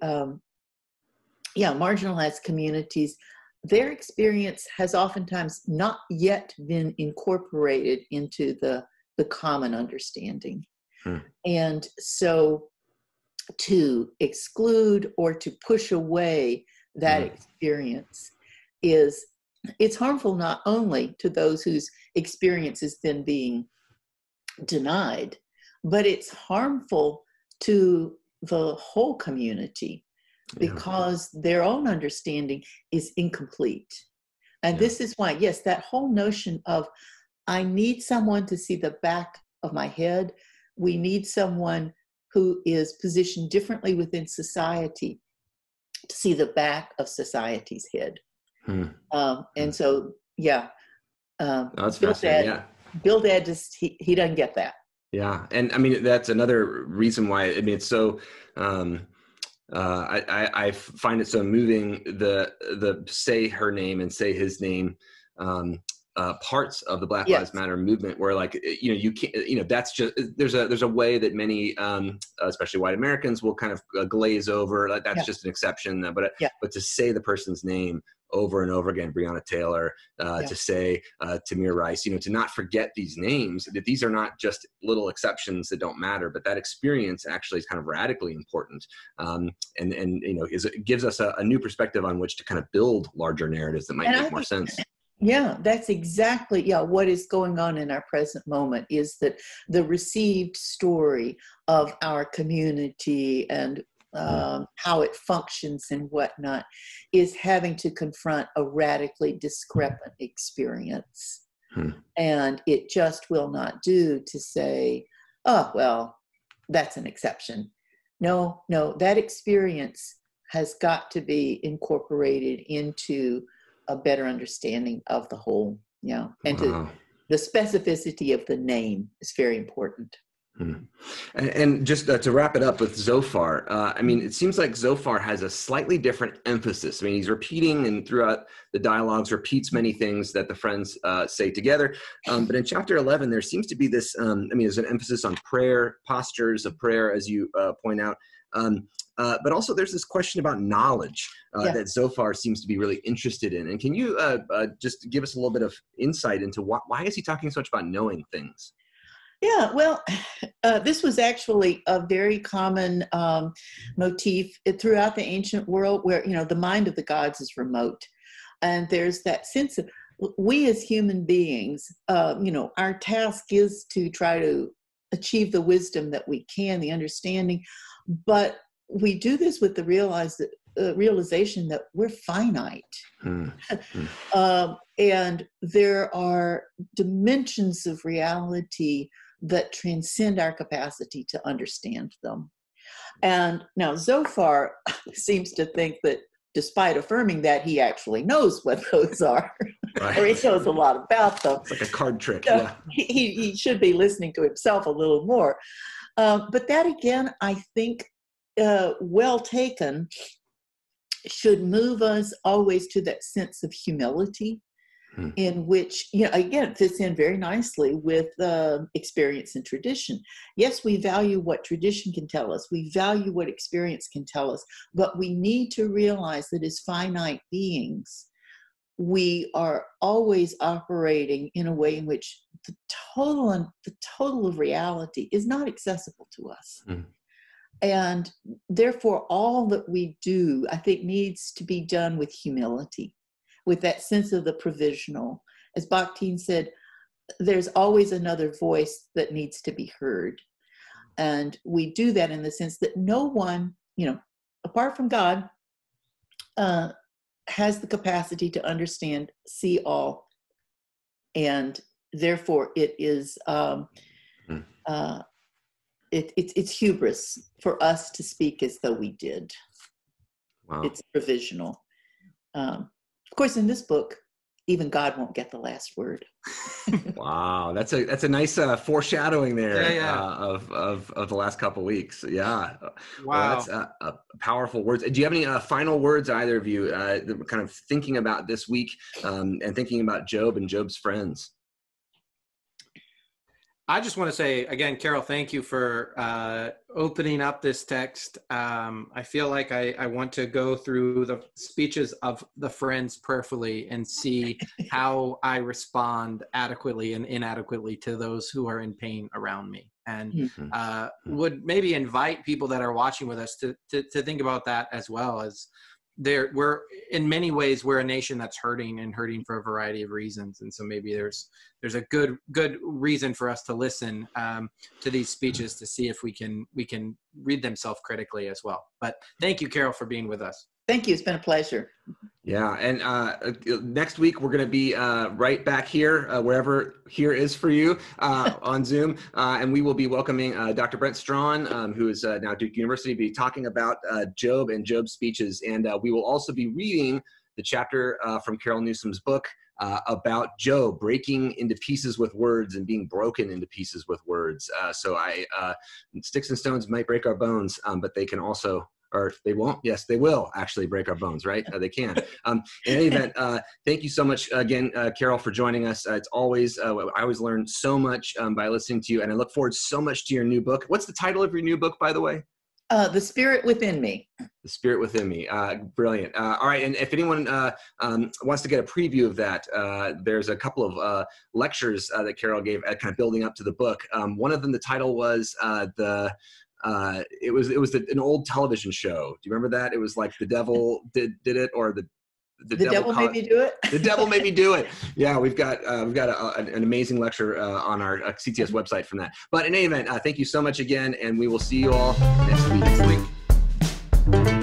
marginalized communities, their experience has oftentimes not yet been incorporated into the common understanding. And so to exclude or to push away that experience it's harmful not only to those whose experience has been being denied, but it's harmful to the whole community because their own understanding is incomplete. And this is why, yes, that whole notion of I need someone to see the back of my head. We need someone who is positioned differently within society to see the back of society's head. And so, that's fascinating. Bildad just, he doesn't get that. Yeah. And I mean, that's another reason why, I mean, it's so, I find it so moving, the say her name and say his name, parts of the Black Lives Matter movement where you can't, that's just, there's a way that many, especially white Americans will kind of glaze over, like that's just an exception, but to say the person's name over and over again, Breonna Taylor, to say Tamir Rice, to not forget these names, that these are not just little exceptions that don't matter, but that experience actually is kind of radically important. And it gives us a new perspective on which to kind of build larger narratives that might make more sense. Yeah, that's exactly, what is going on in our present moment is that the received story of our community and how it functions and whatnot is having to confront a radically discrepant experience. And it just will not do to say, oh, well, that's an exception. No, that experience has got to be incorporated into a better understanding of the whole, and to the specificity of the name is very important. And just to wrap it up with Zophar, I mean, it seems like Zophar has a slightly different emphasis. I mean, he's repeating and throughout the dialogues repeats many things that the friends say together. But in chapter 11, there seems to be this, I mean, there's an emphasis on prayer, postures of prayer, as you point out. But also there's this question about knowledge that Zophar seems to be really interested in. And can you just give us a little bit of insight into why is he talking so much about knowing things? Yeah, well, this was actually a very common motif throughout the ancient world where, you know, the mind of the gods is remote. And there's that sense of, we as human beings, you know, our task is to try to achieve the wisdom that we can, the understanding, but we do this with the realization that we're finite. And there are dimensions of reality that transcend our capacity to understand them. And now Zophar seems to think that despite affirming that, he actually knows what those are, or he knows a lot about them. It's like a card trick. So yeah. He should be listening to himself a little more. But that again, I think, well taken, should move us always to that sense of humility, in which, you know, again, fits in very nicely with experience and tradition. Yes, we value what tradition can tell us. We value what experience can tell us. But we need to realize that as finite beings, we are always operating in a way in which the total of reality is not accessible to us. And therefore, all that we do, I think, needs to be done with humility, with that sense of the provisional. As Bakhtin said, there's always another voice that needs to be heard. And we do that in the sense that no one, you know, apart from God, has the capacity to understand, see all. And therefore, it is, it's hubris for us to speak as though we did. Wow. It's provisional. Of course, in this book, even God won't get the last word. Wow, that's a nice foreshadowing there of the last couple of weeks. Yeah, wow, well, that's powerful words. Do you have any final words, either of you, kind of thinking about this week and thinking about Job and Job's friends? I just want to say again, Carol, thank you for opening up this text. I feel like I want to go through the speeches of the friends prayerfully and see how I respond adequately and inadequately to those who are in pain around me. And would maybe invite people that are watching with us to think about that as well. As we're in many ways, we're a nation that's hurting for a variety of reasons. And so maybe there's a good reason for us to listen to these speeches to see if we can read them self-critically as well. But thank you, Carol, for being with us. Thank you. It's been a pleasure. Yeah. And next week, we're going to be right back here, wherever here is for you, on Zoom. And we will be welcoming Dr. Brent Strawn, who is now Duke University, be talking about Job and Job's speeches. And we will also be reading the chapter from Carol Newsom's book about Job breaking into pieces with words and being broken into pieces with words. So sticks and stones might break our bones, but they can also, or they won't. Yes, they will actually break our bones, right? They can. In any event, thank you so much again, Carol, for joining us. It's always, I always learn so much by listening to you, and I look forward so much to your new book. What's the title of your new book, by the way? The Spirit Within Me. The Spirit Within Me. Brilliant. All right. And if anyone wants to get a preview of that, there's a couple of lectures that Carol gave kind of building up to the book. One of them, the title was it was an old television show. Do you remember that? It was like The Devil did it, or the devil made me do it. The devil made me do it. Yeah, we've got an amazing lecture on our CTS website from that. But in any event, thank you so much again, and we will see you all next week.